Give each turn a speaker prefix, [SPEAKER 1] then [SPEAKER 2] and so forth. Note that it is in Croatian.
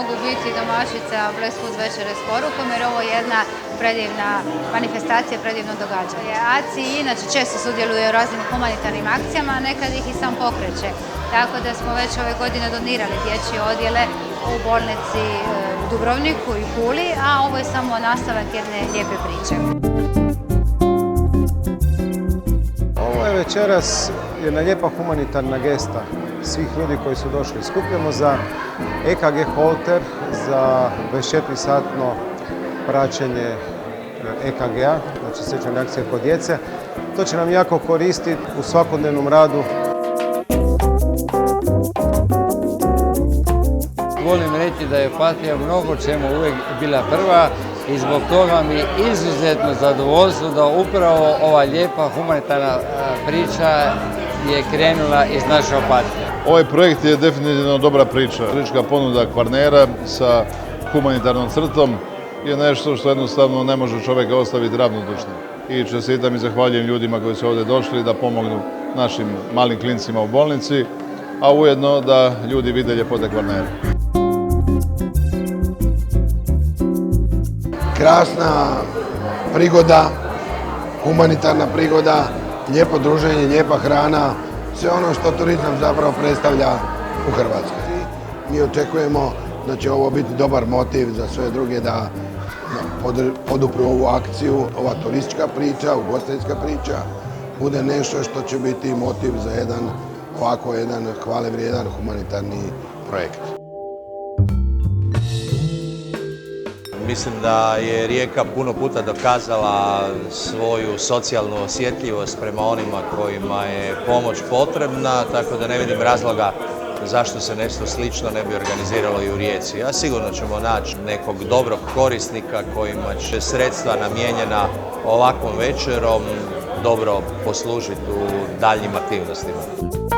[SPEAKER 1] mogu biti domaćica Bless Food večere s porukom jer ovo je jedna predivna manifestacija, predivno događanje. ACI inače često sudjeluje u raznim humanitarnim akcijama, a nekad ih i sam pokreće. Tako da smo već ove godine donirali dječje odjele u bolnici u Dubrovniku i Puli, a ovo je samo nastavak jedne lijepe priče.
[SPEAKER 2] Ovo je večeras jedna lijepa humanitarna gesta svih ljudi koji su došli. Skupljamo za EKG Holter, za 24-satno praćenje EKG-a, znači srčane reakcije kod djece. To će nam jako koristiti u svakodnevnom radu.
[SPEAKER 3] Volim reći da je Patria mnogo čemu uvijek bila prva i zbog toga mi je izuzetno zadovoljstvo da upravo ova lijepa humanitarna priča je krenula iz naše Opatije.
[SPEAKER 4] Ovaj projekt je definitivno dobra priča. Turistička ponuda Kvarnera sa humanitarnom crtom je nešto što jednostavno ne može čovjeka ostaviti ravnodušnim. I čestitam i zahvaljujem ljudima koji su ovdje došli da pomognu našim malim klincima u bolnici, a ujedno da ljudi vide ljepote Kvarnera.
[SPEAKER 5] Krasna prigoda, humanitarna prigoda, lijepo druženje, lijepa hrana, sve ono što turizam zapravo predstavlja u Hrvatskoj. Mi očekujemo da će ovo biti dobar motiv za sve druge da podupru ovu akciju, ova turistička priča, ugostiteljska priča, bude nešto što će biti motiv za jedan hvalevrijedan humanitarni projekt.
[SPEAKER 6] Mislim da je Rijeka puno puta dokazala svoju socijalnu osjetljivost prema onima kojima je pomoć potrebna, tako da ne vidim razloga zašto se nešto slično ne bi organiziralo i u Rijeci. A sigurno ćemo naći nekog dobrog korisnika kojima će sredstva namijenjena ovakvom večerom dobro poslužiti u daljnjim aktivnostima.